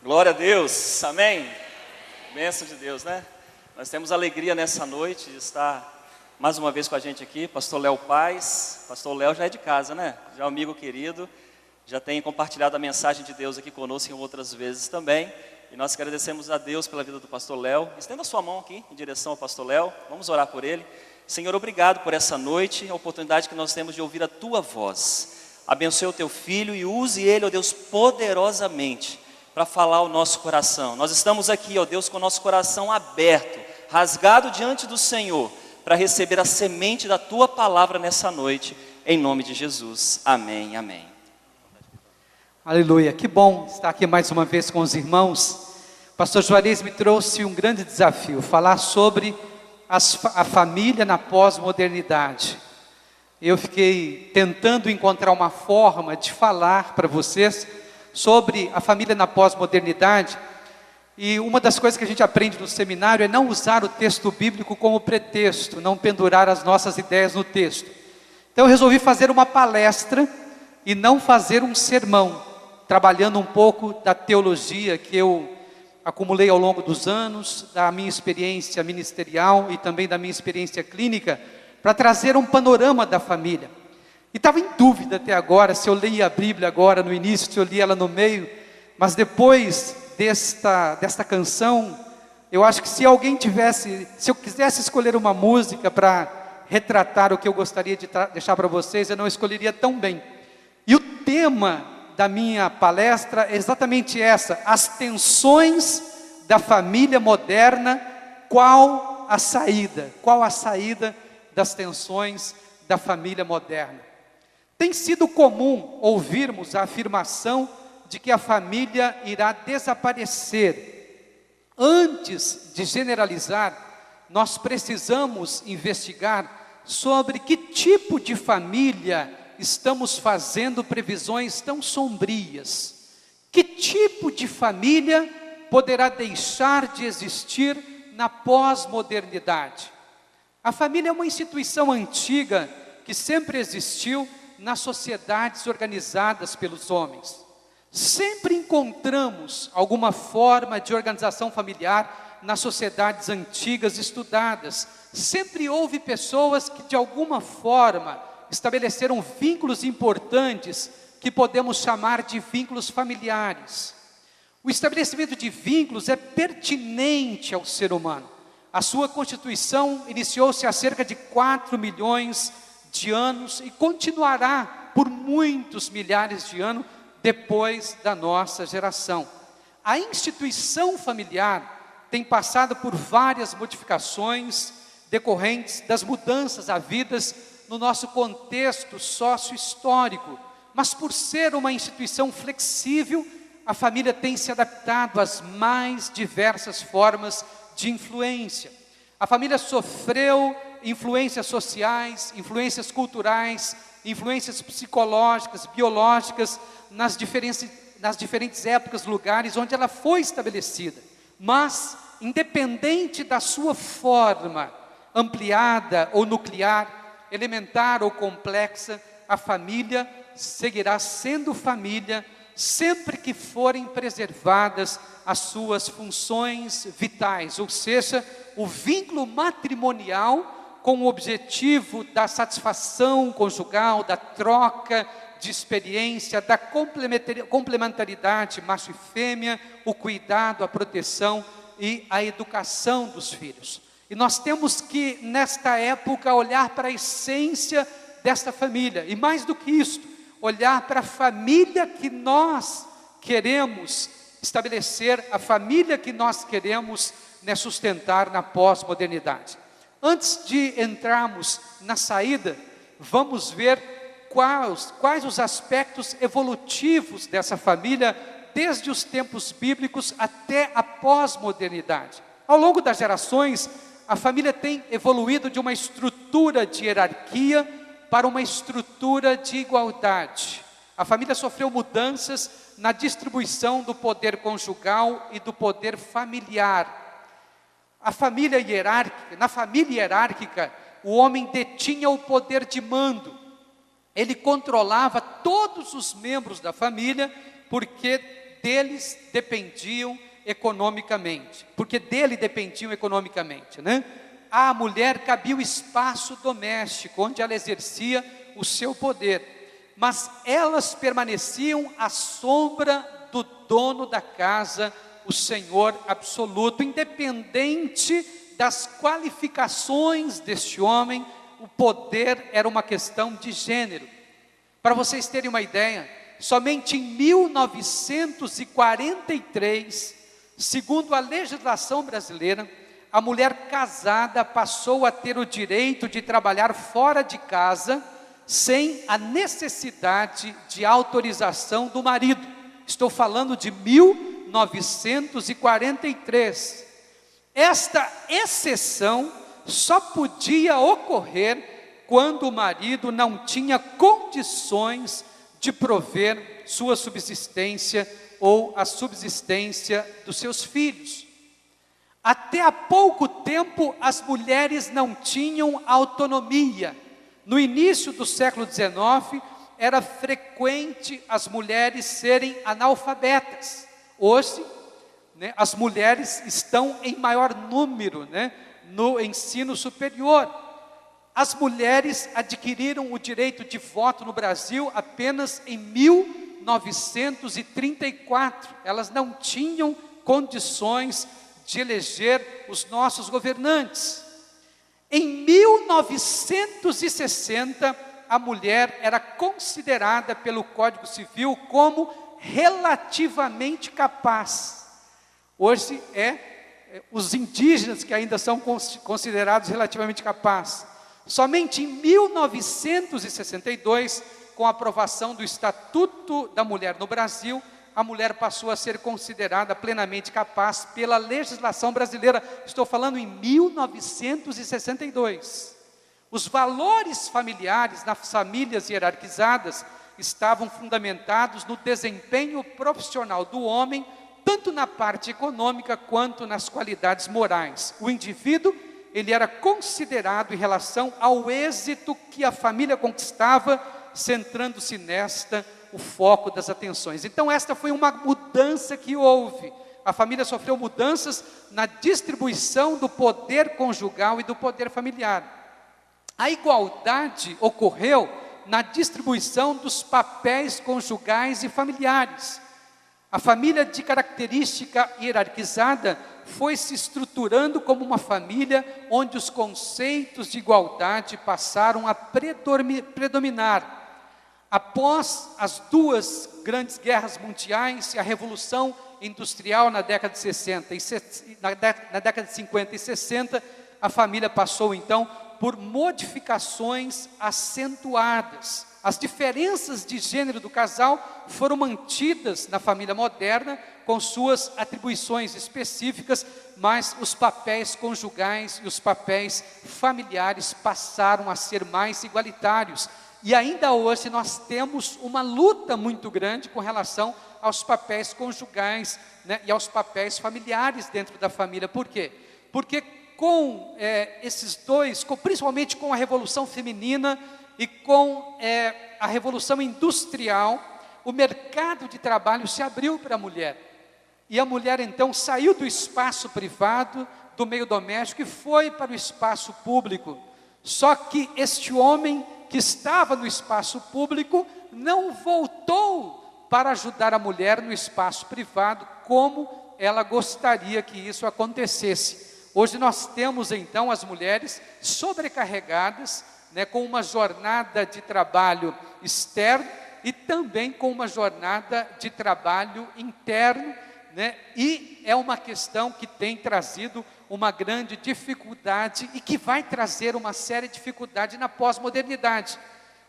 Glória a Deus, amém? Bênção de Deus, né? Nós temos alegria nessa noite de estar mais uma vez com a gente aqui, pastor Léo Paz. Pastor Léo já é de casa, né? Já é um amigo querido, já tem compartilhado a mensagem de Deus aqui conosco em outras vezes também. E nós agradecemos a Deus pela vida do pastor Léo. Estenda a sua mão aqui em direção ao pastor Léo, vamos orar por ele. Senhor, obrigado por essa noite, a oportunidade que nós temos de ouvir a Tua voz. Abençoe o Teu Filho e use ele, ó Deus, poderosamente para falar ao nosso coração. Nós estamos aqui, ó Deus, com o nosso coração aberto, rasgado diante do Senhor, para receber a semente da Tua palavra nessa noite, em nome de Jesus. Amém, amém. Aleluia, que bom estar aqui mais uma vez com os irmãos. O pastor Juarez me trouxe um grande desafio, falar sobre a família na pós-modernidade. Eu fiquei tentando encontrar uma forma de falar para vocês sobre a família na pós-modernidade. E uma das coisas que a gente aprende no seminário é não usar o texto bíblico como pretexto, não pendurar as nossas ideias no texto. Então eu resolvi fazer uma palestra e não fazer um sermão, trabalhando um pouco da teologia que eu acumulei ao longo dos anos, da minha experiência ministerial e também da minha experiência clínica, para trazer um panorama da família. E estava em dúvida até agora, se eu lia a Bíblia agora no início, se eu lia ela no meio, mas depois desta canção, eu acho que se eu quisesse escolher uma música para retratar o que eu gostaria de deixar para vocês, eu não escolheria tão bem. E o tema da minha palestra é exatamente essa: as tensões da família moderna, qual a saída das tensões da família moderna. Tem sido comum ouvirmos a afirmação de que a família irá desaparecer. Antes de generalizar, nós precisamos investigar sobre que tipo de família estamos fazendo previsões tão sombrias. Que tipo de família poderá deixar de existir na pós-modernidade? A família é uma instituição antiga que sempre existiu nas sociedades organizadas pelos homens. Sempre encontramos alguma forma de organização familiar nas sociedades antigas estudadas. Sempre houve pessoas que de alguma forma estabeleceram vínculos importantes que podemos chamar de vínculos familiares. O estabelecimento de vínculos é pertinente ao ser humano. A sua constituição iniciou-se há cerca de 4 milhões de anos e continuará por muitos milhares de anos depois da nossa geração. A instituição familiar tem passado por várias modificações decorrentes das mudanças havidas no nosso contexto sócio-histórico, mas por ser uma instituição flexível, a família tem se adaptado às mais diversas formas de influência. A família sofreu influências sociais, influências culturais, influências psicológicas, biológicas, nas diferentes épocas, lugares onde ela foi estabelecida. Mas, independente da sua forma, ampliada ou nuclear, elementar ou complexa, a família seguirá sendo família, sempre que forem preservadas as suas funções vitais, ou seja, o vínculo matrimonial com o objetivo da satisfação conjugal, da troca de experiência, da complementaridade macho e fêmea, o cuidado, a proteção e a educação dos filhos. E nós temos que, nesta época, olhar para a essência desta família, e mais do que isso, olhar para a família que nós queremos estabelecer, a família que nós queremos sustentar na pós-modernidade. Antes de entrarmos na saída, vamos ver quais os aspectos evolutivos dessa família, desde os tempos bíblicos até a pós-modernidade. Ao longo das gerações, a família tem evoluído de uma estrutura de hierarquia para uma estrutura de igualdade. A família sofreu mudanças na distribuição do poder conjugal e do poder familiar. Na família hierárquica, o homem detinha o poder de mando. Ele controlava todos os membros da família, porque deles dependiam economicamente, porque dele dependiam economicamente, né? À mulher cabia o espaço doméstico, onde ela exercia o seu poder, mas elas permaneciam à sombra do dono da casa, o Senhor absoluto, independente das qualificações deste homem. O poder era uma questão de gênero. Para vocês terem uma ideia, somente em 1943, segundo a legislação brasileira, a mulher casada passou a ter o direito de trabalhar fora de casa, sem a necessidade de autorização do marido. Estou falando de 1943. Esta exceção só podia ocorrer quando o marido não tinha condições de prover sua subsistência ou a subsistência dos seus filhos. Até há pouco tempo as mulheres não tinham autonomia. No início do século XIX, era frequente as mulheres serem analfabetas. Hoje, né, as mulheres estão em maior número, né, no ensino superior. As mulheres adquiriram o direito de voto no Brasil apenas em 1934. Elas não tinham condições de eleger os nossos governantes. Em 1960, a mulher era considerada pelo Código Civil como relativamente capaz. Hoje os indígenas que ainda são considerados relativamente capazes. Somente em 1962, com a aprovação do Estatuto da Mulher no Brasil, a mulher passou a ser considerada plenamente capaz pela legislação brasileira. Estou falando em 1962. Os valores familiares nas famílias hierarquizadas estavam fundamentados no desempenho profissional do homem, tanto na parte econômica quanto nas qualidades morais. O indivíduo, ele era considerado em relação ao êxito que a família conquistava, centrando-se nesta o foco das atenções. Então esta foi uma mudança que houve. A família sofreu mudanças na distribuição do poder conjugal e do poder familiar. A igualdade ocorreu na distribuição dos papéis conjugais e familiares. A família de característica hierarquizada foi se estruturando como uma família onde os conceitos de igualdade passaram a predominar. Após as duas grandes guerras mundiais e a Revolução Industrial na década de 60 na década de 50 e 60, a família passou então por modificações acentuadas. As diferenças de gênero do casal foram mantidas na família moderna, com suas atribuições específicas, mas os papéis conjugais e os papéis familiares passaram a ser mais igualitários. E ainda hoje nós temos uma luta muito grande com relação aos papéis conjugais, né, e aos papéis familiares dentro da família. Por quê? Porque com esses dois, principalmente com a Revolução Feminina e com a Revolução Industrial, o mercado de trabalho se abriu para a mulher. E a mulher então saiu do espaço privado, do meio doméstico, e foi para o espaço público. Só que este homem que estava no espaço público não voltou para ajudar a mulher no espaço privado, como ela gostaria que isso acontecesse. Hoje nós temos então as mulheres sobrecarregadas, né, com uma jornada de trabalho externo e também com uma jornada de trabalho interno, né, e é uma questão que tem trazido uma grande dificuldade e que vai trazer uma séria dificuldade na pós-modernidade.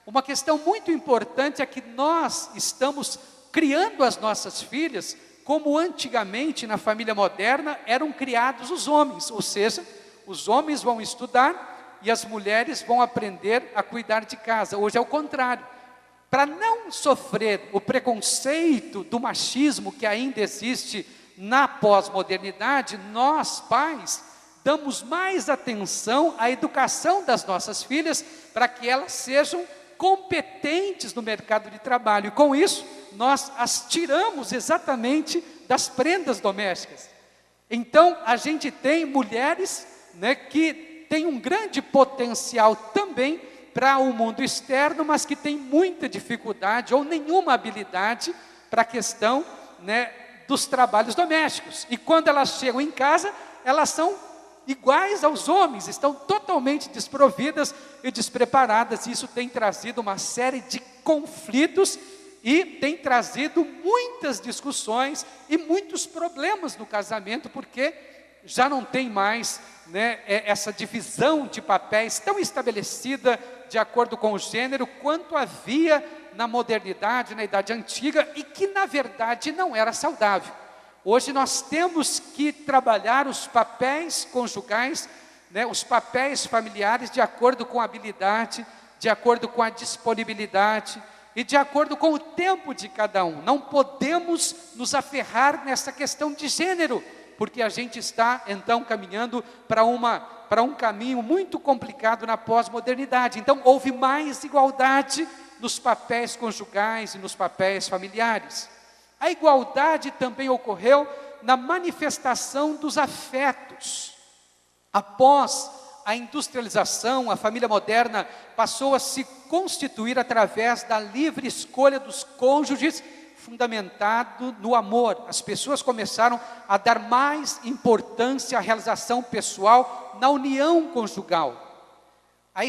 Uma questão muito importante é que nós estamos criando as nossas filhas como antigamente na família moderna eram criados os homens, ou seja, os homens vão estudar e as mulheres vão aprender a cuidar de casa. Hoje é o contrário. Para não sofrer o preconceito do machismo que ainda existe na pós-modernidade, nós, pais, damos mais atenção à educação das nossas filhas para que elas sejam competentes no mercado de trabalho. E com isso, nós as tiramos exatamente das prendas domésticas. Então, a gente tem mulheres, né, que têm um grande potencial também para o mundo externo, mas que têm muita dificuldade ou nenhuma habilidade para a questão, né, dos trabalhos domésticos. E quando elas chegam em casa, elas são iguais aos homens, estão totalmente desprovidas e despreparadas. E isso tem trazido uma série de conflitos e tem trazido muitas discussões e muitos problemas no casamento, porque já não tem mais, né, essa divisão de papéis tão estabelecida de acordo com o gênero, quanto havia na modernidade, na Idade Antiga, e que na verdade não era saudável. Hoje nós temos que trabalhar os papéis conjugais, né, os papéis familiares, de acordo com a habilidade, de acordo com a disponibilidade e de acordo com o tempo de cada um. Não podemos nos aferrar nessa questão de gênero, porque a gente está então caminhando para um caminho muito complicado na pós-modernidade. Então houve mais igualdade nos papéis conjugais e nos papéis familiares. A igualdade também ocorreu na manifestação dos afetos. Após a industrialização, a família moderna passou a se constituir através da livre escolha dos cônjuges, fundamentado no amor. As pessoas começaram a dar mais importância à realização pessoal na união conjugal. A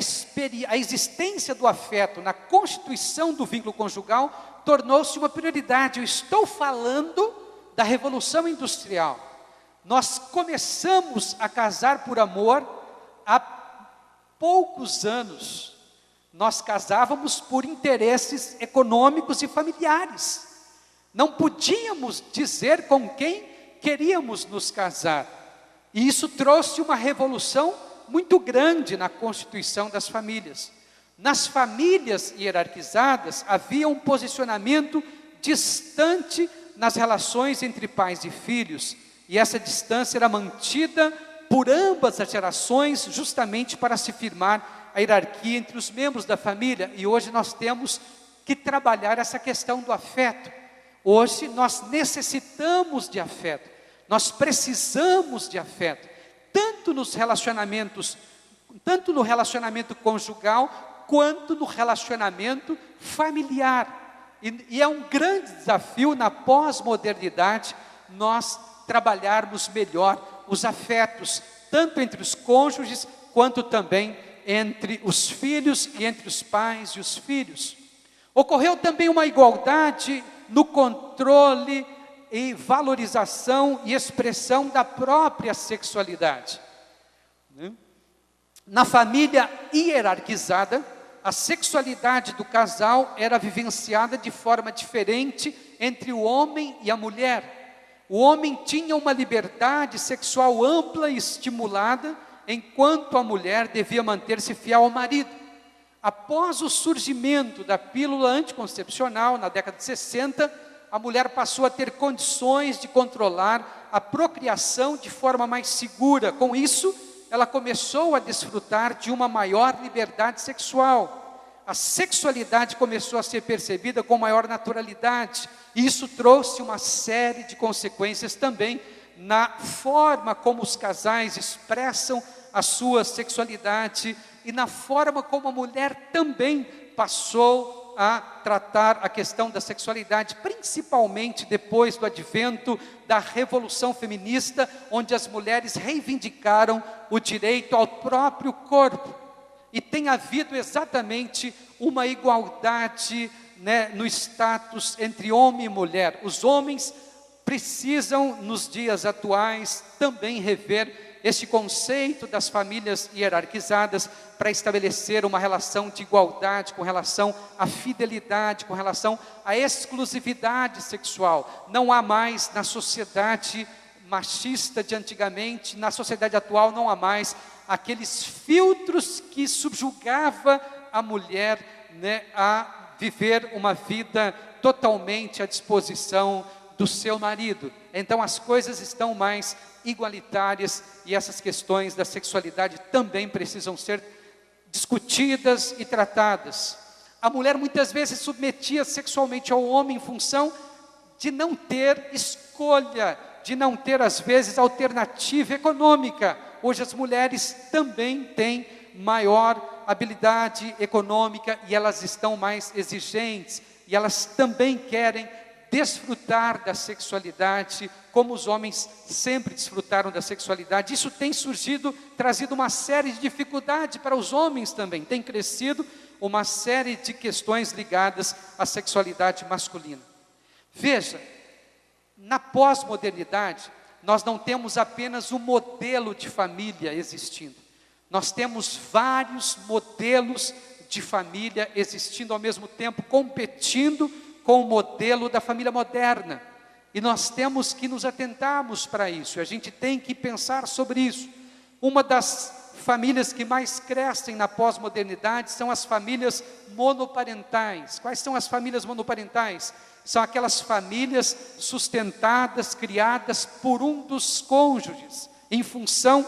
existência do afeto na constituição do vínculo conjugal tornou-se uma prioridade. Eu estou falando da Revolução Industrial. Nós começamos a casar por amor há poucos anos. Nós casávamos por interesses econômicos e familiares. Não podíamos dizer com quem queríamos nos casar. E isso trouxe uma revolução muito grande na constituição das famílias. Nas famílias hierarquizadas, havia um posicionamento distante nas relações entre pais e filhos. E essa distância era mantida por ambas as gerações, justamente para se firmar a hierarquia entre os membros da família. E hoje nós temos que trabalhar essa questão do afeto. Hoje nós necessitamos de afeto, nós precisamos de afeto, tanto no relacionamento conjugal, quanto no relacionamento familiar. E é um grande desafio na pós-modernidade nós trabalharmos melhor os afetos, tanto entre os cônjuges, quanto também entre os filhos e entre os pais e os filhos. Ocorreu também uma igualdade no controle e valorização e expressão da própria sexualidade. Na família hierarquizada, a sexualidade do casal era vivenciada de forma diferente entre o homem e a mulher. O homem tinha uma liberdade sexual ampla e estimulada, enquanto a mulher devia manter-se fiel ao marido. Após o surgimento da pílula anticoncepcional, na década de 60, a mulher passou a ter condições de controlar a procriação de forma mais segura. Com isso, ela começou a desfrutar de uma maior liberdade sexual. A sexualidade começou a ser percebida com maior naturalidade. E isso trouxe uma série de consequências também na forma como os casais expressam a sua sexualidade e na forma como a mulher também passou a tratar a questão da sexualidade, principalmente depois do advento da Revolução Feminista, onde as mulheres reivindicaram o direito ao próprio corpo. E tem havido exatamente uma igualdade, né, no status entre homem e mulher. Os homens precisam, nos dias atuais, também rever este conceito das famílias hierarquizadas para estabelecer uma relação de igualdade com relação à fidelidade, com relação à exclusividade sexual. Não há mais na sociedade machista de antigamente, na sociedade atual não há mais aqueles filtros que subjugava a mulher, né, a viver uma vida totalmente à disposição do seu marido. Então as coisas estão mais igualitárias e essas questões da sexualidade também precisam ser discutidas e tratadas. A mulher muitas vezes submetia sexualmente ao homem em função de não ter escolha, de não ter às vezes alternativa econômica. Hoje as mulheres também têm maior habilidade econômica e elas estão mais exigentes, e elas também querem desfrutar da sexualidade, como os homens sempre desfrutaram da sexualidade. Isso tem surgido, trazido uma série de dificuldades para os homens também, tem crescido uma série de questões ligadas à sexualidade masculina. Veja, na pós-modernidade, nós não temos apenas um modelo de família existindo, nós temos vários modelos de família existindo ao mesmo tempo, competindo com o modelo da família moderna, e nós temos que nos atentarmos para isso, a gente tem que pensar sobre isso. Uma das famílias que mais crescem na pós-modernidade são as famílias monoparentais. Quais são as famílias monoparentais? São aquelas famílias sustentadas, criadas por um dos cônjuges. Em função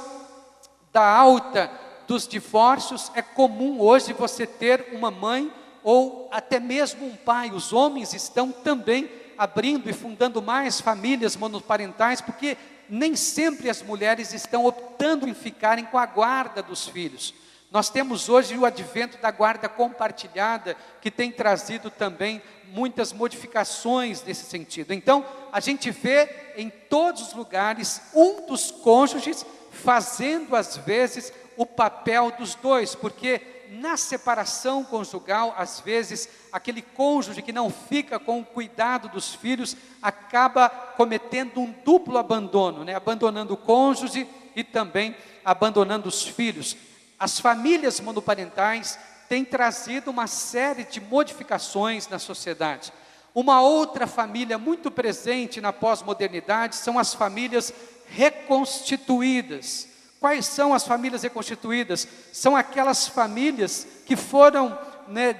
da alta dos divórcios, é comum hoje você ter uma mãe ou até mesmo um pai. Os homens estão também abrindo e fundando mais famílias monoparentais, porque nem sempre as mulheres estão optando em ficarem com a guarda dos filhos. Nós temos hoje o advento da guarda compartilhada, que tem trazido também muitas modificações nesse sentido. Então, a gente vê em todos os lugares um dos cônjuges fazendo às vezes o papel dos dois, porque na separação conjugal, às vezes, aquele cônjuge que não fica com o cuidado dos filhos, acaba cometendo um duplo abandono, abandonando o cônjuge e também abandonando os filhos. As famílias monoparentais têm trazido uma série de modificações na sociedade. Uma outra família muito presente na pós-modernidade são as famílias reconstituídas. Quais são as famílias reconstituídas? São aquelas famílias que foram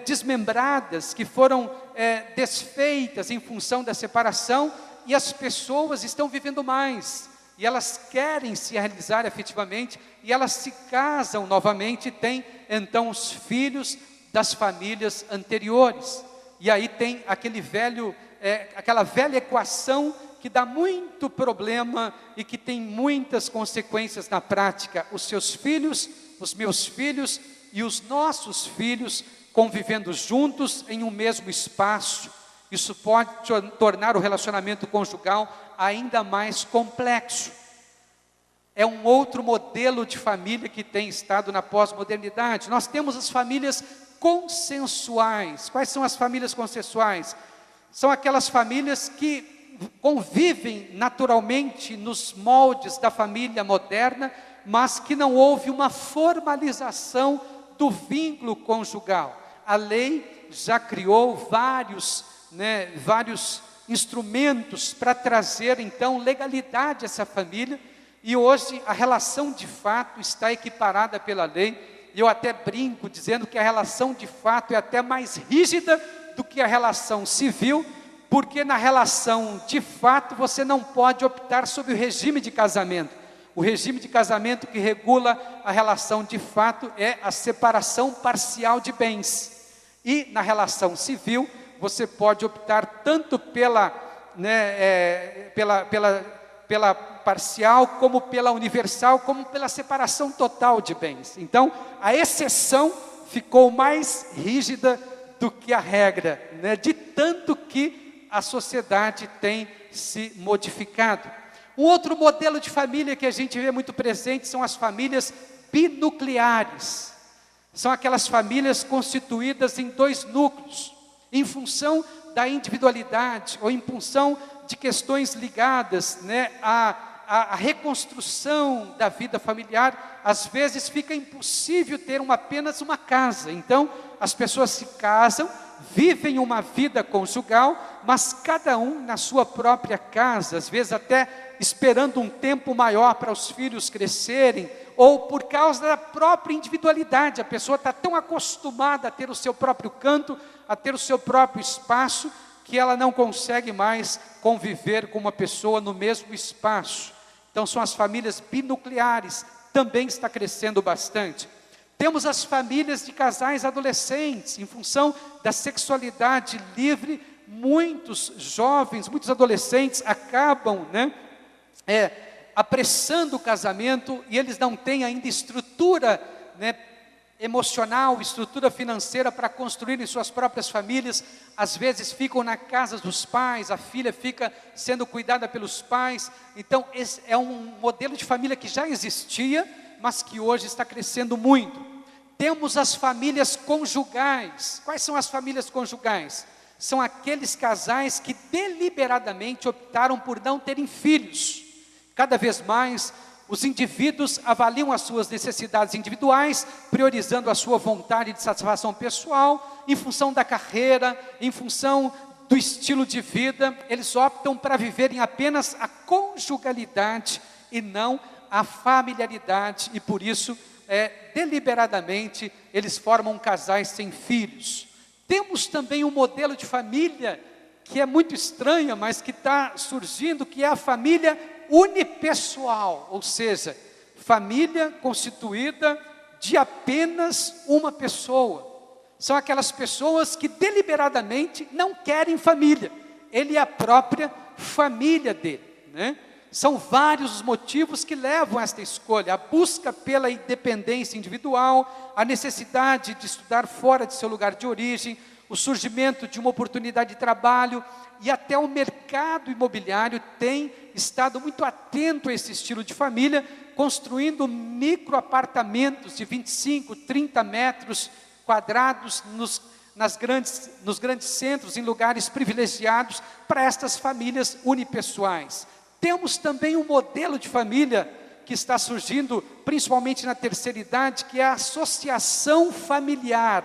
desmembradas, que foram desfeitas em função da separação, e as pessoas estão vivendo mais, e elas querem se realizar efetivamente, e elas se casam novamente, e têm então os filhos das famílias anteriores. E aí tem aquela velha equação que dá muito problema e que tem muitas consequências na prática. Os seus filhos, os meus filhos e os nossos filhos convivendo juntos em um mesmo espaço. Isso pode tornar o relacionamento conjugal ainda mais complexo. É um outro modelo de família que tem estado na pós-modernidade. Nós temos as famílias consensuais. Quais são as famílias consensuais? São aquelas famílias que convivem naturalmente nos moldes da família moderna, mas que não houve uma formalização do vínculo conjugal. A lei já criou vários instrumentos para trazer então legalidade a essa família, e hoje a relação de fato está equiparada pela lei. E eu até brinco dizendo que a relação de fato é até mais rígida do que a relação civil, porque na relação de fato você não pode optar sobre o regime de casamento. O regime de casamento que regula a relação de fato é a separação parcial de bens. E na relação civil você pode optar tanto pela parcial, como pela universal, como pela separação total de bens. Então, a exceção ficou mais rígida do que a regra, de tanto que a sociedade tem se modificado. Um outro modelo de família que a gente vê muito presente são as famílias binucleares. São aquelas famílias constituídas em dois núcleos, em função da individualidade, ou em função de questões ligadas à reconstrução da vida familiar. Às vezes fica impossível ter apenas uma casa, então as pessoas se casam, vivem uma vida conjugal, mas cada um na sua própria casa, às vezes até esperando um tempo maior para os filhos crescerem, ou por causa da própria individualidade. A pessoa está tão acostumada a ter o seu próprio canto, a ter o seu próprio espaço, que ela não consegue mais conviver com uma pessoa no mesmo espaço. Então são as famílias binucleares, também está crescendo bastante. Temos as famílias de casais adolescentes, em função da sexualidade livre, muitos jovens, muitos adolescentes acabam, apressando o casamento, e eles não têm ainda estrutura, emocional, estrutura financeira para construírem suas próprias famílias. Às vezes ficam na casa dos pais, a filha fica sendo cuidada pelos pais. Então esse é um modelo de família que já existia, mas que hoje está crescendo muito. Temos as famílias conjugais. Quais são as famílias conjugais? São aqueles casais que deliberadamente optaram por não terem filhos. Cada vez mais os indivíduos avaliam as suas necessidades individuais, priorizando a sua vontade de satisfação pessoal, em função da carreira, em função do estilo de vida. Eles optam para viverem apenas a conjugalidade e não a familiaridade, e por isso, deliberadamente, eles formam casais sem filhos. Temos também um modelo de família que é muito estranha, mas que está surgindo, que é a família unipessoal, ou seja, família constituída de apenas uma pessoa. São aquelas pessoas que deliberadamente não querem família. Ele é a própria família dele, São vários os motivos que levam a esta escolha: a busca pela independência individual, a necessidade de estudar fora de seu lugar de origem, o surgimento de uma oportunidade de trabalho, e até o mercado imobiliário tem estado muito atento a esse estilo de família, construindo microapartamentos de 25, 30 metros quadrados nos grandes centros, em lugares privilegiados para estas famílias unipessoais. Temos também um modelo de família que está surgindo, principalmente na terceira idade, que é a associação familiar.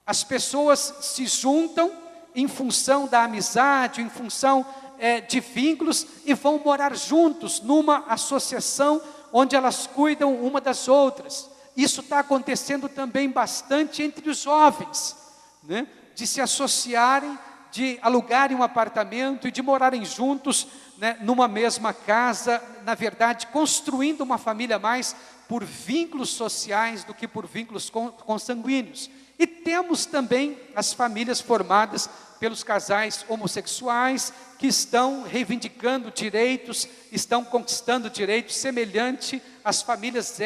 As pessoas se juntam em função da amizade, em função de vínculos, e vão morar juntos numa associação onde elas cuidam uma das outras. Isso está acontecendo também bastante entre os jovens, de se associarem, de alugarem um apartamento e de morarem juntos, numa mesma casa, na verdade, construindo uma família mais por vínculos sociais do que por vínculos consanguíneos. E temos também as famílias formadas pelos casais homossexuais, que estão reivindicando direitos, estão conquistando direitos semelhante às famílias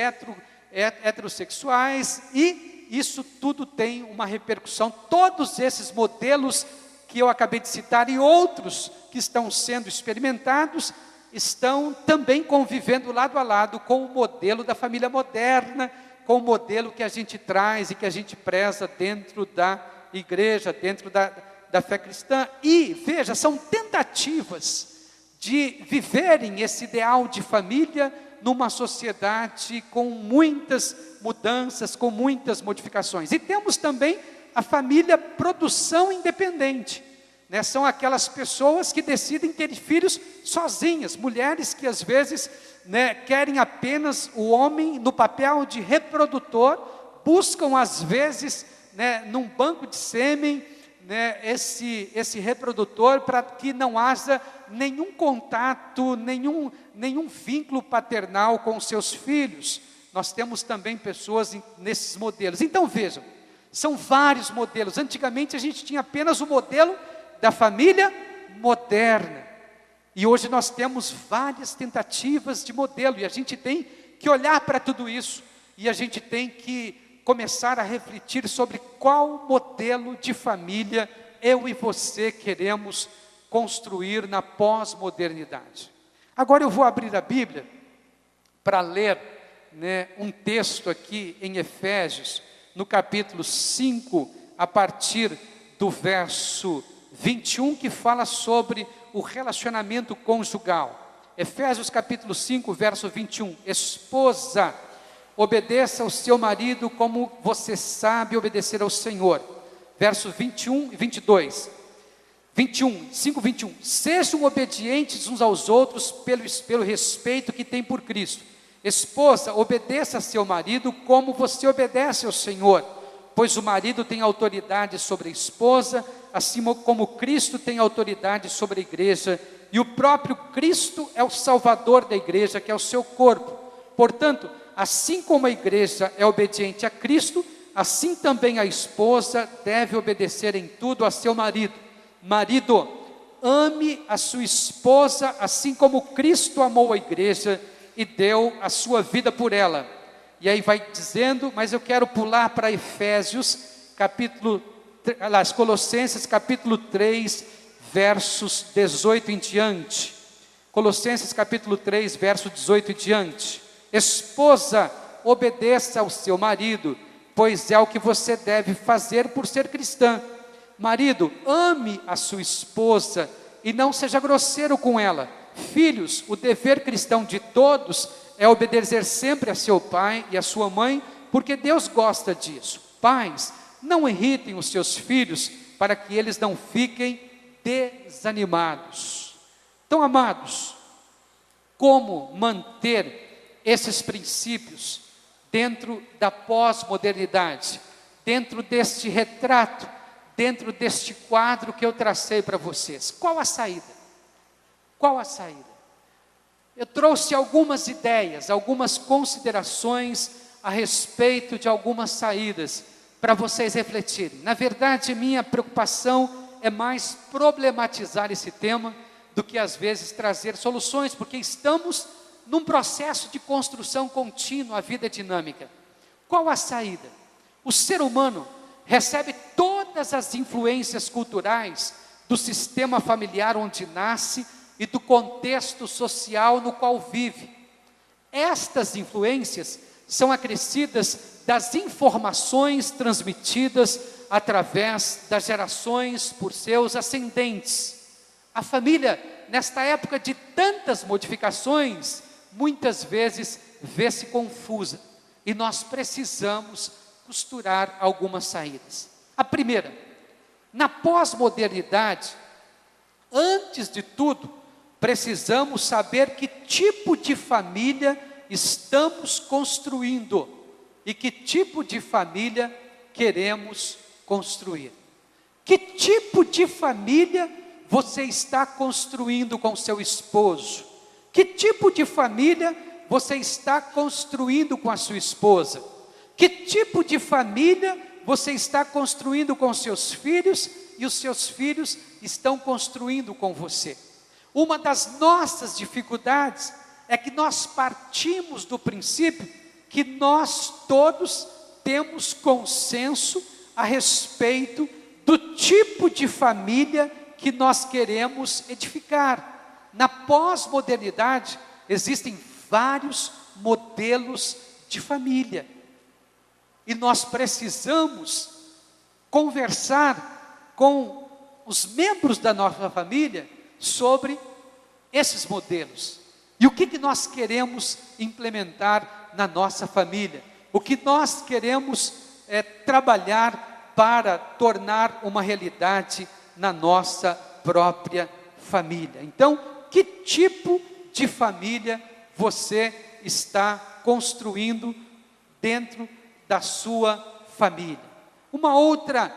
heterossexuais, e isso tudo tem uma repercussão. Todos esses modelos que eu acabei de citar e outros que estão sendo experimentados, estão também convivendo lado a lado com o modelo da família moderna, com o modelo que a gente traz e que a gente preza dentro da igreja, dentro da fé cristã. E, veja, são tentativas de viverem esse ideal de família numa sociedade com muitas mudanças, com muitas modificações. E temos também a família produção independente, São aquelas pessoas que decidem ter filhos sozinhas, mulheres que às vezes querem apenas o homem no papel de reprodutor, buscam às vezes num banco de sêmen esse reprodutor, para que não haja nenhum contato, nenhum vínculo paternal com os seus filhos. Nós temos também pessoas nesses modelos. Então vejam, são vários modelos. Antigamente a gente tinha apenas o modelo da família moderna, e hoje nós temos várias tentativas de modelo, e a gente tem que olhar para tudo isso, e a gente tem que começar a refletir sobre qual modelo de família eu e você queremos construir na pós-modernidade. Agora eu vou abrir a Bíblia para ler um texto aqui em Efésios, no capítulo 5, a partir do verso 21, que fala sobre o relacionamento conjugal. Efésios capítulo 5, verso 21. Esposa, obedeça ao seu marido como você sabe obedecer ao Senhor. Verso 21 e 22. 5:21. Sejam obedientes uns aos outros pelo respeito que têm por Cristo. Esposa, obedeça a seu marido como você obedece ao Senhor, pois o marido tem autoridade sobre a esposa, assim como Cristo tem autoridade sobre a igreja, e o próprio Cristo é o Salvador da igreja, que é o seu corpo. Portanto, assim como a igreja é obediente a Cristo, assim também a esposa deve obedecer em tudo a seu marido. Marido, ame a sua esposa assim como Cristo amou a igreja e deu a sua vida por ela. E aí vai dizendo, mas eu quero pular para Colossenses capítulo 3, versos 18 em diante. Colossenses capítulo 3, verso 18 em diante. Esposa, obedeça ao seu marido, pois é o que você deve fazer por ser cristã. Marido, ame a sua esposa e não seja grosseiro com ela. Filhos, o dever cristão de todos é obedecer sempre a seu pai e a sua mãe, porque Deus gosta disso. Pais, não irritem os seus filhos, para que eles não fiquem desanimados. Então, amados, como manter esses princípios dentro da pós-modernidade, dentro deste retrato, dentro deste quadro que eu tracei para vocês? Qual a saída? Qual a saída? Eu trouxe algumas ideias, algumas considerações a respeito de algumas saídas para vocês refletirem. Na verdade, minha preocupação é mais problematizar esse tema do que às vezes trazer soluções, porque estamos num processo de construção contínua, a vida é dinâmica. Qual a saída? O ser humano recebe todas as influências culturais do sistema familiar onde nasce e do contexto social no qual vive. Estas influências são acrescidas das informações transmitidas através das gerações por seus ascendentes. A família, nesta época de tantas modificações, muitas vezes vê-se confusa, e nós precisamos costurar algumas saídas. A primeira, na pós-modernidade, antes de tudo, precisamos saber que tipo de família estamos construindo e que tipo de família queremos construir. Que tipo de família você está construindo com seu esposo? Que tipo de família você está construindo com a sua esposa? Que tipo de família você está construindo com seus filhos e os seus filhos estão construindo com você? Uma das nossas dificuldades é que nós partimos do princípio que nós todos temos consenso a respeito do tipo de família que nós queremos edificar. Na pós-modernidade, existem vários modelos de família. E nós precisamos conversar com os membros da nossa família sobre esses modelos. E o que nós queremos implementar na nossa família? O que nós queremos trabalhar para tornar uma realidade na nossa própria família. Então, que tipo de família você está construindo dentro da sua família? Uma outra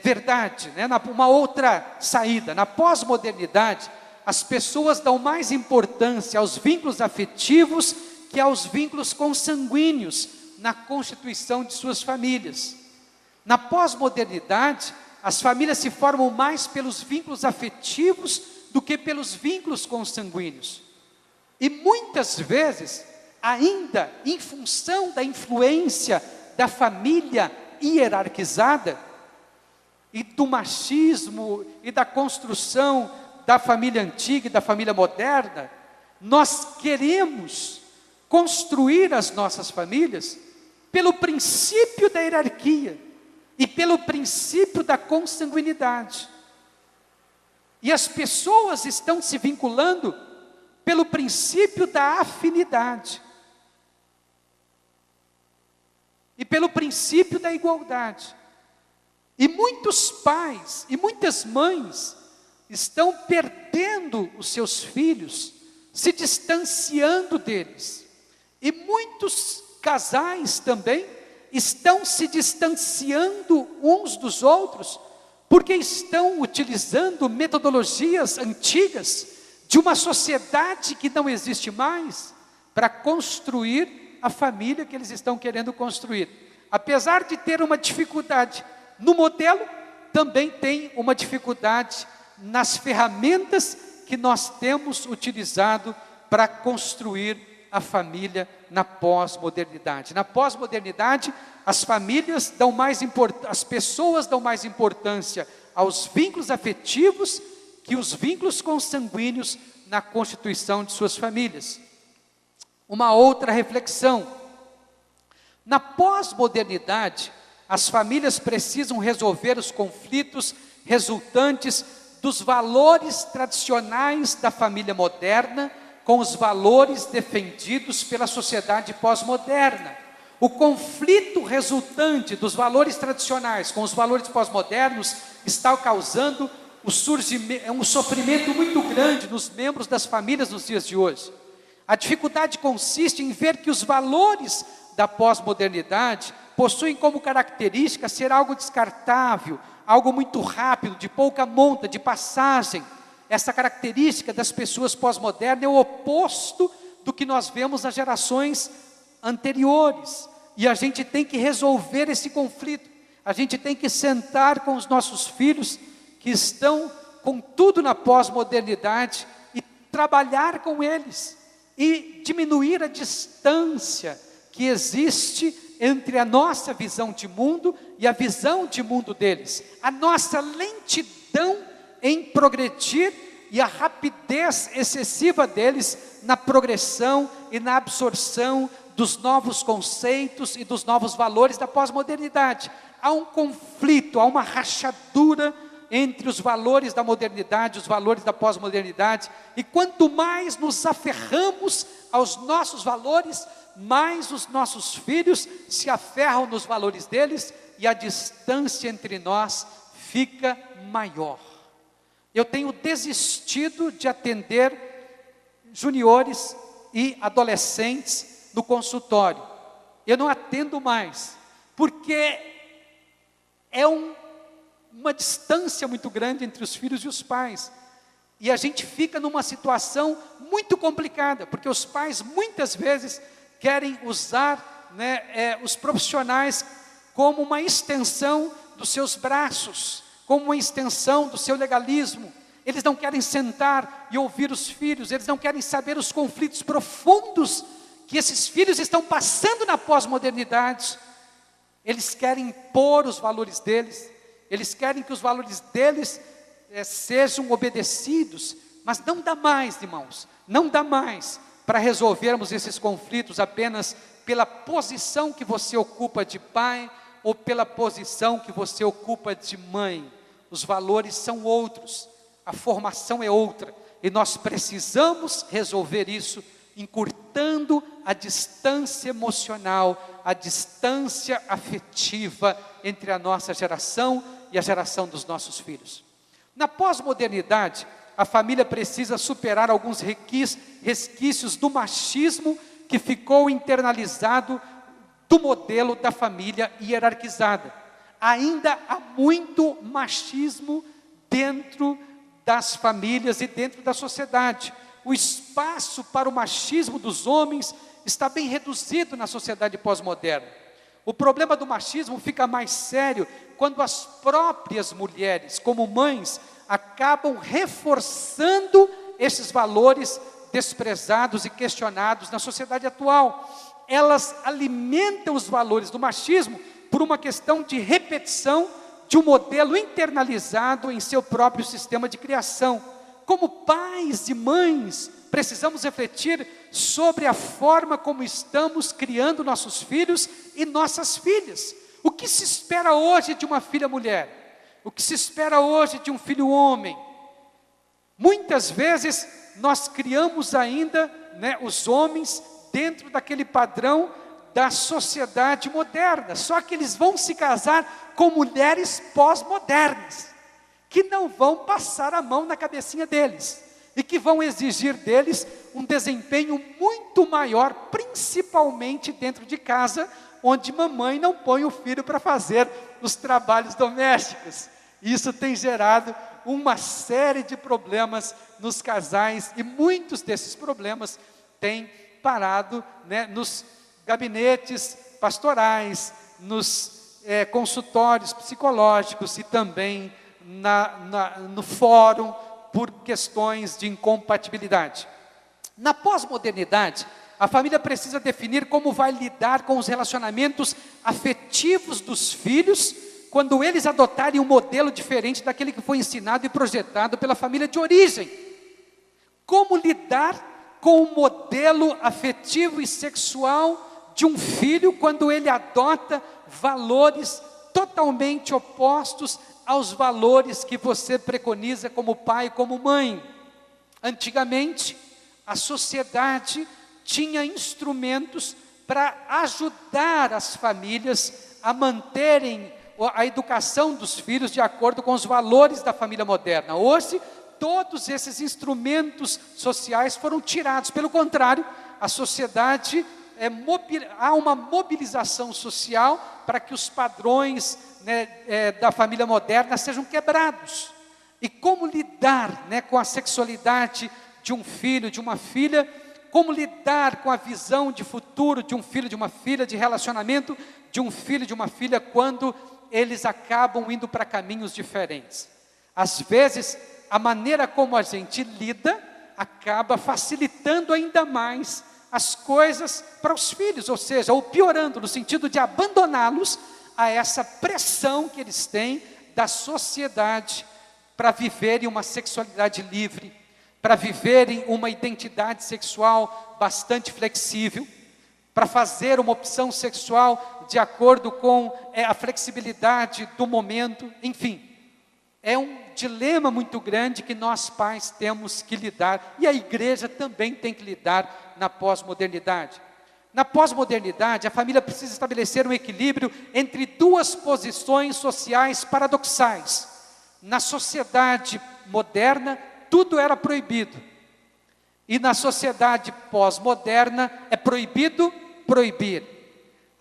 verdade, uma outra saída. Na pós-modernidade, as pessoas dão mais importância aos vínculos afetivos que aos vínculos consanguíneos na constituição de suas famílias. Na pós-modernidade, as famílias se formam mais pelos vínculos afetivos do que pelos vínculos consanguíneos. E muitas vezes, ainda em função da influência da família hierarquizada, e do machismo, e da construção da família antiga e da família moderna, nós queremos construir as nossas famílias pelo princípio da hierarquia e pelo princípio da consanguinidade. E as pessoas estão se vinculando pelo princípio da afinidade e pelo princípio da igualdade. E muitos pais e muitas mães estão perdendo os seus filhos, se distanciando deles. E muitos casais também estão se distanciando uns dos outros, porque estão utilizando metodologias antigas de uma sociedade que não existe mais, para construir a família que eles estão querendo construir. Apesar de ter uma dificuldade no modelo, também tem uma dificuldade nas ferramentas que nós temos utilizado para construir a família na pós-modernidade. Na pós-modernidade, as famílias dão mais importância, as pessoas dão mais importância aos vínculos afetivos que os vínculos consanguíneos na constituição de suas famílias. Uma outra reflexão: na pós-modernidade, as famílias precisam resolver os conflitos resultantes dos valores tradicionais da família moderna com os valores defendidos pela sociedade pós-moderna. O conflito resultante dos valores tradicionais com os valores pós-modernos está causando um sofrimento muito grande nos membros das famílias nos dias de hoje. A dificuldade consiste em ver que os valores da pós-modernidade possuem como característica ser algo descartável, algo muito rápido, de pouca monta, de passagem. Essa característica das pessoas pós-modernas é o oposto do que nós vemos nas gerações anteriores. E a gente tem que resolver esse conflito. A gente tem que sentar com os nossos filhos que estão com tudo na pós-modernidade e trabalhar com eles e diminuir a distância que existe entre a nossa visão de mundo e a visão de mundo deles, a nossa lentidão em progredir e a rapidez excessiva deles na progressão e na absorção dos novos conceitos e dos novos valores da pós-modernidade. Há um conflito, há uma rachadura entre os valores da modernidade, os valores da pós-modernidade, e quanto mais nos aferramos aos nossos valores, mais os nossos filhos se aferram nos valores deles e a distância entre nós fica maior. Eu tenho desistido de atender juniores e adolescentes no consultório. Eu não atendo mais, porque é uma distância muito grande entre os filhos e os pais. E a gente fica numa situação muito complicada, porque os pais muitas vezes querem usar os profissionais como uma extensão dos seus braços, como uma extensão do seu legalismo. Eles não querem sentar e ouvir os filhos, eles não querem saber os conflitos profundos que esses filhos estão passando na pós-modernidade. Eles querem impor os valores deles, eles querem que os valores deles sejam obedecidos, mas não dá mais, irmãos, não dá mais para resolvermos esses conflitos apenas pela posição que você ocupa de pai ou pela posição que você ocupa de mãe. Os valores são outros, a formação é outra, e nós precisamos resolver isso encurtando a distância emocional, a distância afetiva entre a nossa geração e a geração dos nossos filhos. Na pós-modernidade, a família precisa superar alguns resquícios do machismo que ficou internalizado do modelo da família hierarquizada. Ainda há muito machismo dentro das famílias e dentro da sociedade. O espaço para o machismo dos homens está bem reduzido na sociedade pós-moderna. O problema do machismo fica mais sério quando as próprias mulheres, como mães, acabam reforçando esses valores desprezados e questionados na sociedade atual. Elas alimentam os valores do machismo por uma questão de repetição de um modelo internalizado em seu próprio sistema de criação. Como pais e mães, precisamos refletir sobre a forma como estamos criando nossos filhos e nossas filhas. O que se espera hoje de uma filha mulher? O que se espera hoje de um filho homem? Muitas vezes nós criamos ainda os homens dentro daquele padrão da sociedade moderna, só que eles vão se casar com mulheres pós-modernas, que não vão passar a mão na cabecinha deles, e que vão exigir deles um desempenho muito maior, principalmente dentro de casa, onde mamãe não põe o filho para fazer os trabalhos domésticos. Isso tem gerado uma série de problemas nos casais, e muitos desses problemas têm parado nos gabinetes pastorais, nos consultórios psicológicos e também no fórum por questões de incompatibilidade. Na pós-modernidade, a família precisa definir como vai lidar com os relacionamentos afetivos dos filhos quando eles adotarem um modelo diferente daquele que foi ensinado e projetado pela família de origem. Como lidar com o modelo afetivo e sexual de um filho quando ele adota valores totalmente opostos aos valores que você preconiza como pai e como mãe? Antigamente, a sociedade tinha instrumentos para ajudar as famílias a manterem a educação dos filhos de acordo com os valores da família moderna. Hoje, todos esses instrumentos sociais foram tirados. Pelo contrário, a sociedade, há uma mobilização social para que os padrões da família moderna sejam quebrados. E como lidar com a sexualidade de um filho, de uma filha, como lidar com a visão de futuro de um filho, de uma filha, de relacionamento de um filho, de uma filha, quando eles acabam indo para caminhos diferentes. Às vezes, a maneira como a gente lida acaba facilitando ainda mais as coisas para os filhos, ou seja, ou piorando, no sentido de abandoná-los a essa pressão que eles têm da sociedade para viverem uma sexualidade livre, para viverem uma identidade sexual bastante flexível, para fazer uma opção sexual de acordo com a flexibilidade do momento, enfim. É um dilema muito grande que nós pais temos que lidar, e a igreja também tem que lidar na pós-modernidade. Na pós-modernidade, a família precisa estabelecer um equilíbrio entre duas posições sociais paradoxais. Na sociedade moderna, tudo era proibido. E na sociedade pós-moderna, é proibido proibir.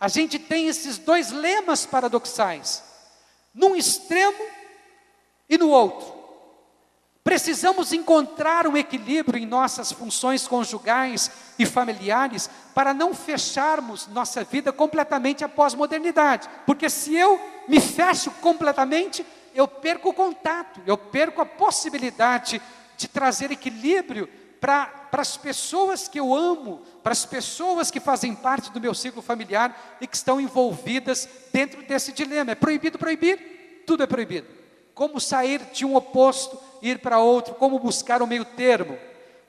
A gente tem esses dois lemas paradoxais, num extremo e no outro. Precisamos encontrar um equilíbrio em nossas funções conjugais e familiares para não fecharmos nossa vida completamente à pós-modernidade. Porque se eu me fecho completamente, eu perco o contato, eu perco a possibilidade de trazer equilíbrio para as pessoas que eu amo, para as pessoas que fazem parte do meu ciclo familiar e que estão envolvidas dentro desse dilema. É proibido proibir? Tudo é proibido. Como sair de um oposto e ir para outro? Como buscar o meio termo?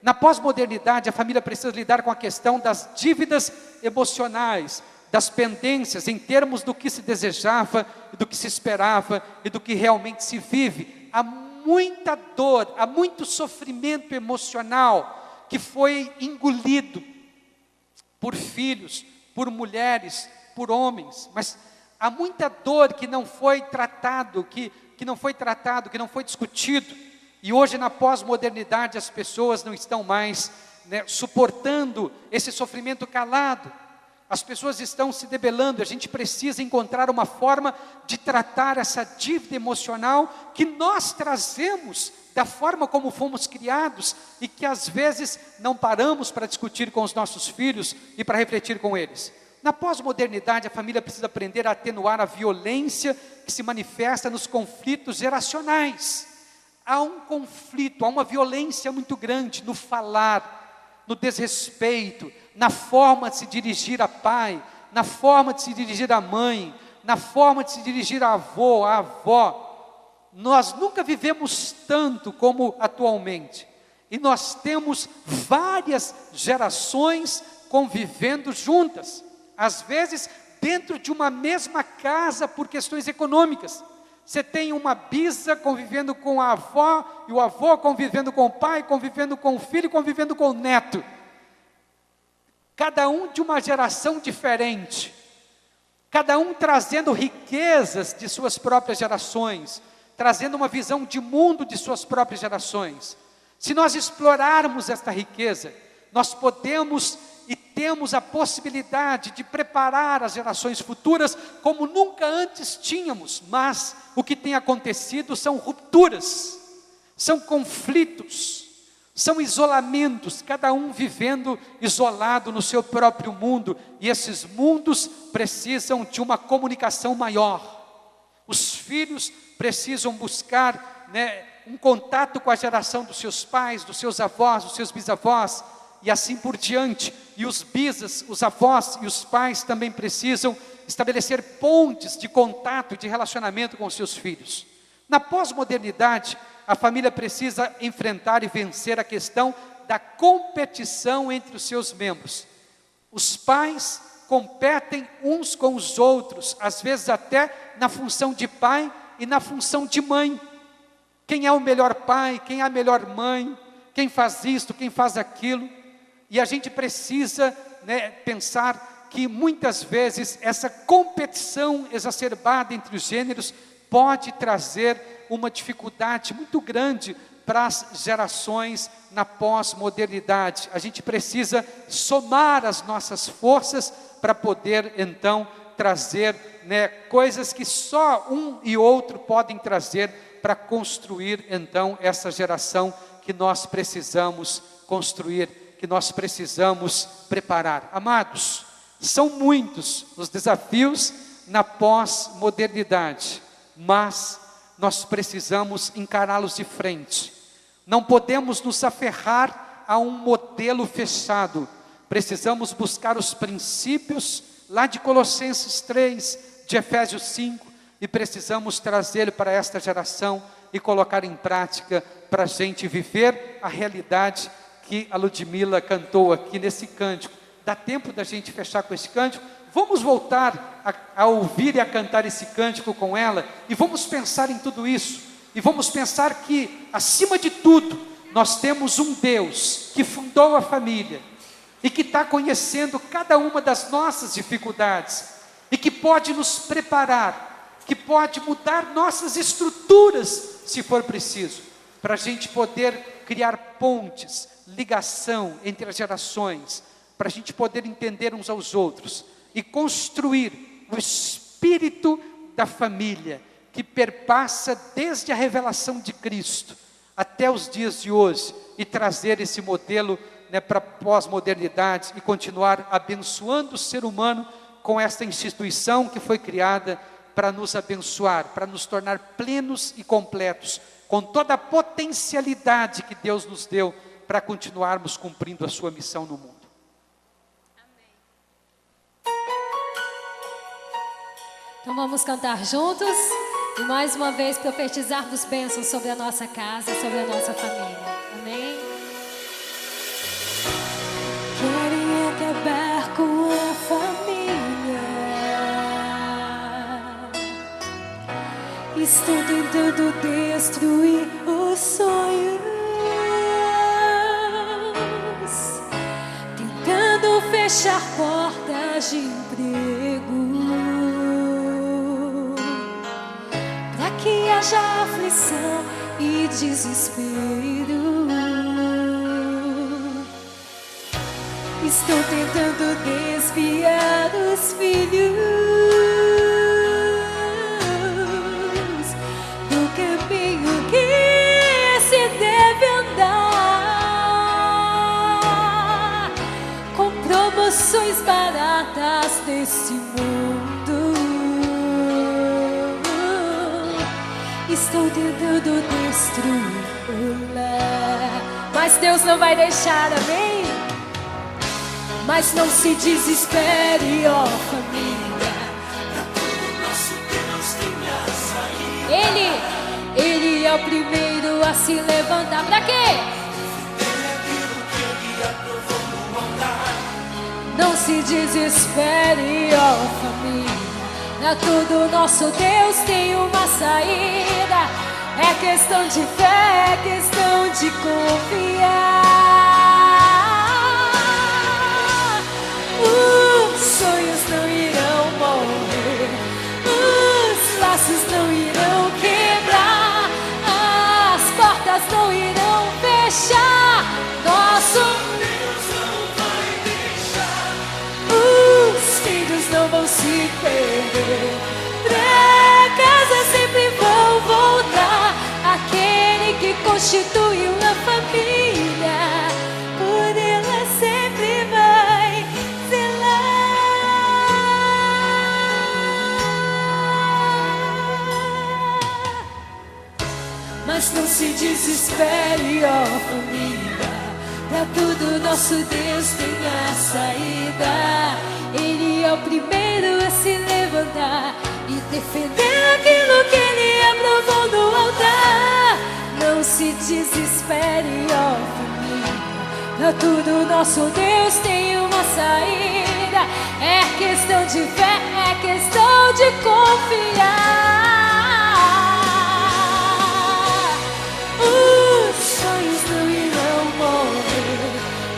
Na pós-modernidade, a família precisa lidar com a questão das dívidas emocionais, das pendências em termos do que se desejava, do que se esperava e do que realmente se vive. Há muita dor, há muito sofrimento emocional que foi engolido por filhos, por mulheres, por homens, mas há muita dor que não foi tratado, que não foi discutido, e hoje na pós-modernidade as pessoas não estão mais suportando esse sofrimento calado, as pessoas estão se debelando. A gente precisa encontrar uma forma de tratar essa dívida emocional que nós trazemos da forma como fomos criados e que às vezes não paramos para discutir com os nossos filhos e para refletir com eles. Na pós-modernidade, a família precisa aprender a atenuar a violência que se manifesta nos conflitos geracionais. Há um conflito, há uma violência muito grande no falar, no desrespeito, na forma de se dirigir a pai, na forma de se dirigir à mãe, na forma de se dirigir a avô, a avó. Nós nunca vivemos tanto como atualmente. E nós temos várias gerações convivendo juntas. Às vezes, dentro de uma mesma casa por questões econômicas. Você tem uma bisa convivendo com a avó, e o avô convivendo com o pai, convivendo com o filho, convivendo com o neto. Cada um de uma geração diferente. Cada um trazendo riquezas de suas próprias gerações, trazendo uma visão de mundo de suas próprias gerações. Se nós explorarmos esta riqueza, nós podemos e temos a possibilidade de preparar as gerações futuras como nunca antes tínhamos, mas o que tem acontecido são rupturas, são conflitos, São isolamentos, cada um vivendo isolado no seu próprio mundo, e esses mundos precisam de uma comunicação maior. Os filhos precisam buscar, um contato com a geração dos seus pais, dos seus avós, dos seus bisavós, e assim por diante. E os bisas, os avós e os pais também precisam estabelecer pontes de contato, de relacionamento com os seus filhos. Na pós-modernidade, a família precisa enfrentar e vencer a questão da competição entre os seus membros. Os pais competem uns com os outros, às vezes até na função de pai e na função de mãe. Quem é o melhor pai, quem é a melhor mãe, quem faz isto, quem faz aquilo. E a gente precisa pensar que muitas vezes essa competição exacerbada entre os gêneros pode trazer uma dificuldade muito grande para as gerações na pós-modernidade. A gente precisa somar as nossas forças para poder então trazer coisas que só um e outro podem trazer para construir então essa geração que nós precisamos construir, que nós precisamos preparar. Amados, são muitos os desafios na pós-modernidade, mas nós precisamos encará-los de frente. Não podemos nos aferrar a um modelo fechado. Precisamos buscar os princípios lá de Colossenses 3, de Efésios 5, e precisamos trazer para esta geração e colocar em prática para a gente viver a realidade que a Ludmila cantou aqui nesse cântico. Dá tempo da gente fechar com esse cântico? Vamos voltar a ouvir e a cantar esse cântico com ela, e vamos pensar em tudo isso, e vamos pensar que, acima de tudo, nós temos um Deus que fundou a família, e que está conhecendo cada uma das nossas dificuldades, e que pode nos preparar, que pode mudar nossas estruturas, se for preciso, para a gente poder criar pontes, ligação entre as gerações, para a gente poder entender uns aos outros, e construir o espírito da família, que perpassa desde a revelação de Cristo, até os dias de hoje, e trazer esse modelo para a pós-modernidade, e continuar abençoando o ser humano com esta instituição que foi criada para nos abençoar, para nos tornar plenos e completos, com toda a potencialidade que Deus nos deu, para continuarmos cumprindo a sua missão no mundo. Então vamos cantar juntos e mais uma vez profetizar dos bênçãos sobre a nossa casa, sobre a nossa família. Amém? Querem acabar com a família, estão tentando destruir os sonhos, tentando fechar portas de emprego, que haja aflição e desespero. Estão tentando desviar os filhos do caminho que se deve andar, com promoções baratas desse mundo. Estão tentando destruir o lar, mas Deus não vai deixar, amém? Mas não se desespere, ó família, pra todo nosso Deus tem a saída. Ele é o primeiro a se levantar. Pra quê? Ele é aquilo que Ele aprovou no altar. Não se desespere, ó família, pra todo nosso Deus tem uma saída. É questão de fé, é questão de confiar. Os sonhos não irão morrer, os laços não irão quebrar, as portas não irão fechar. Nosso Deus não vai deixar, os filhos não vão se perder, pra casa sempre vão voltar. Aquele que constituiu a família desespere, ó família. Pra tudo nosso Deus tem a saída. Ele é o primeiro a se levantar e defender aquilo que Ele aprovou no altar. Não se desespere, ó família. Pra tudo nosso Deus tem uma saída. É questão de fé, é questão de confiar. Os sonhos não irão morrer,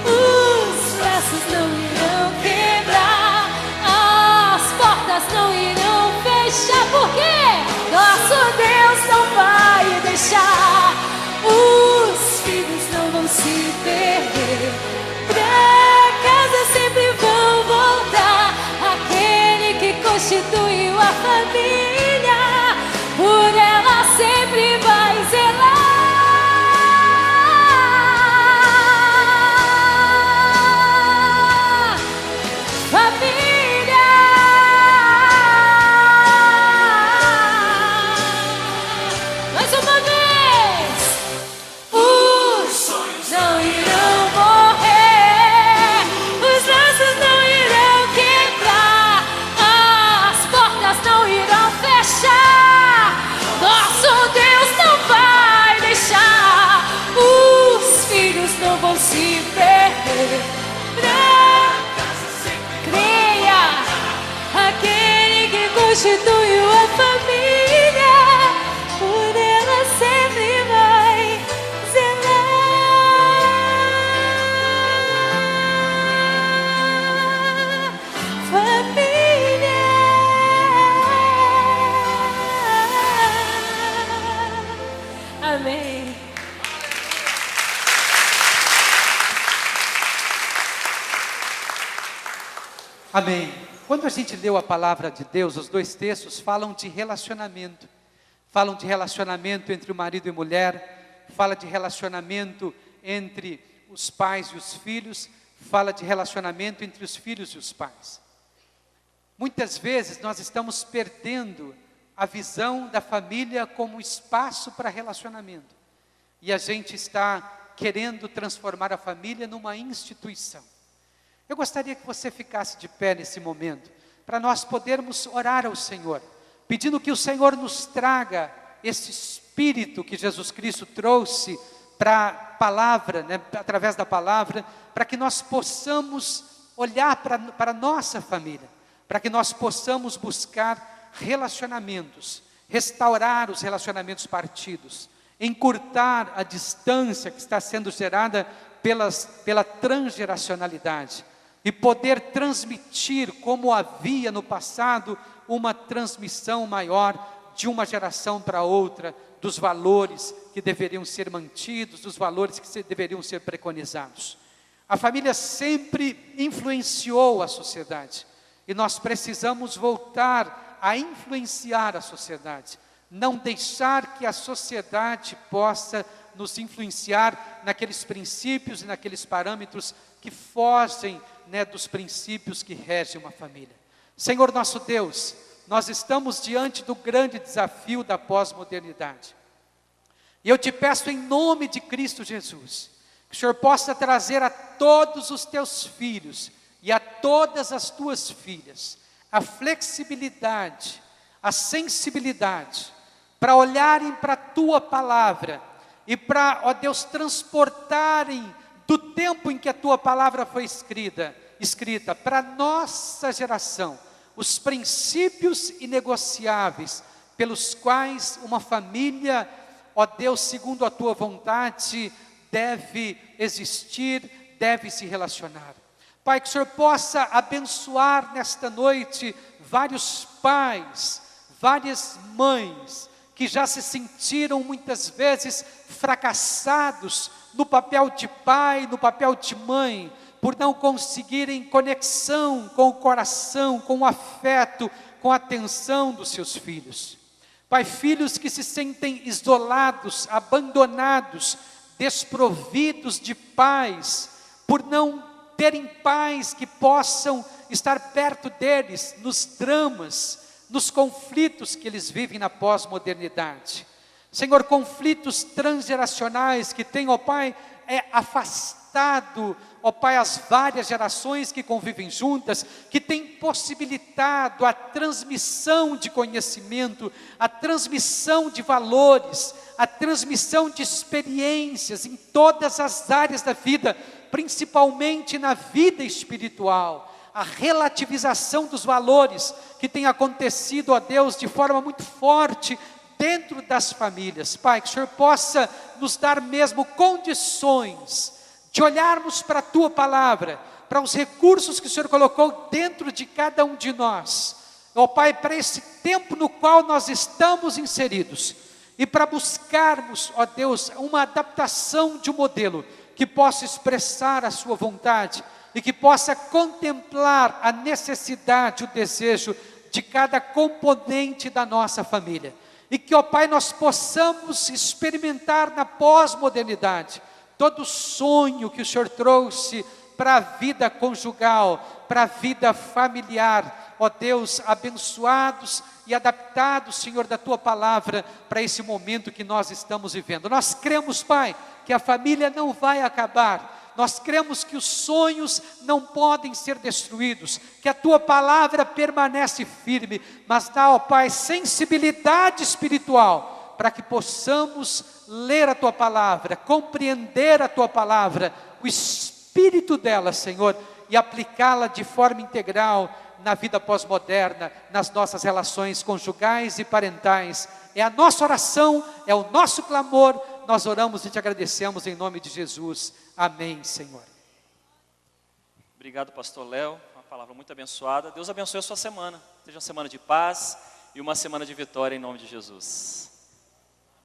os braços não irão quebrar, as portas não irão fechar. Por quê? Nosso Deus não vai deixar. Os filhos não vão se perder, pra casa sempre vão voltar. Aquele que constituiu a família, por ela sempre vai zelar. Família, mais uma vez. Os sonhos não irão morrer, os laços não irão quebrar, as portas não irão fechar. Nosso Deus não vai deixar. Os filhos não vão se perder. Creia, aquele que constituiu a família, por ela sempre vai zelar. Família, amém. Amém. Quando a gente leu a palavra de Deus, os dois textos falam de relacionamento. Falam de relacionamento entre o marido e mulher, fala de relacionamento entre os pais e os filhos, fala de relacionamento entre os filhos e os pais. Muitas vezes nós estamos perdendo a visão da família como espaço para relacionamento. E a gente está querendo transformar a família numa instituição. Eu gostaria que você ficasse de pé nesse momento, para nós podermos orar ao Senhor, pedindo que o Senhor nos traga esse Espírito que Jesus Cristo trouxe para a palavra, através da palavra, para que nós possamos olhar para a nossa família, para que nós possamos buscar relacionamentos, restaurar os relacionamentos partidos, encurtar a distância que está sendo gerada pela transgeracionalidade, e poder transmitir, como havia no passado, uma transmissão maior de uma geração para outra, dos valores que deveriam ser mantidos, dos valores que deveriam ser preconizados. A família sempre influenciou a sociedade, e nós precisamos voltar a influenciar a sociedade, não deixar que a sociedade possa nos influenciar naqueles princípios e naqueles parâmetros que fogem dos princípios que regem uma família. Senhor nosso Deus, nós estamos diante do grande desafio da pós-modernidade. E eu te peço em nome de Cristo Jesus, que o Senhor possa trazer a todos os teus filhos e a todas as tuas filhas a flexibilidade, a sensibilidade, para olharem para a tua palavra e para, ó Deus, transportarem do tempo em que a tua palavra foi escrita para a nossa geração, os princípios inegociáveis pelos quais uma família, ó Deus, segundo a tua vontade, deve existir, deve se relacionar. Pai, que o Senhor possa abençoar nesta noite vários pais, várias mães, que já se sentiram muitas vezes fracassados no papel de pai, no papel de mãe, por não conseguirem conexão com o coração, com o afeto, com a atenção dos seus filhos. Pai, filhos que se sentem isolados, abandonados, desprovidos de pais, por não terem pais que possam estar perto deles nos dramas, nos conflitos que eles vivem na pós-modernidade. Senhor, conflitos transgeracionais que têm, ó Pai, afastado, ó Pai, as várias gerações que convivem juntas, que tem possibilitado a transmissão de conhecimento, a transmissão de valores, a transmissão de experiências em todas as áreas da vida, principalmente na vida espiritual, a relativização dos valores que tem acontecido, ó Deus, de forma muito forte dentro das famílias. Pai, que o Senhor possa nos dar mesmo condições de olharmos para a Tua Palavra, para os recursos que o Senhor colocou dentro de cada um de nós, ó Pai, para esse tempo no qual nós estamos inseridos, e para buscarmos, ó Deus, uma adaptação de um modelo que possa expressar a Sua vontade, e que possa contemplar a necessidade, o desejo de cada componente da nossa família. E que, ó Pai, nós possamos experimentar na pós-modernidade todo o sonho que o Senhor trouxe para a vida conjugal, para a vida familiar. Ó Deus, abençoados e adaptados, Senhor, da Tua Palavra para esse momento que nós estamos vivendo. Nós cremos, Pai, que a família não vai acabar. Nós cremos que os sonhos não podem ser destruídos, que a Tua Palavra permanece firme, mas dá, ó Pai, sensibilidade espiritual, para que possamos ler a Tua Palavra, compreender a Tua Palavra, o espírito dela, Senhor, e aplicá-la de forma integral na vida pós-moderna, nas nossas relações conjugais e parentais. É a nossa oração, é o nosso clamor, nós oramos e Te agradecemos em nome de Jesus. Amém, Senhor. Obrigado, pastor Léo, uma palavra muito abençoada. Deus abençoe a sua semana, seja uma semana de paz e uma semana de vitória em nome de Jesus.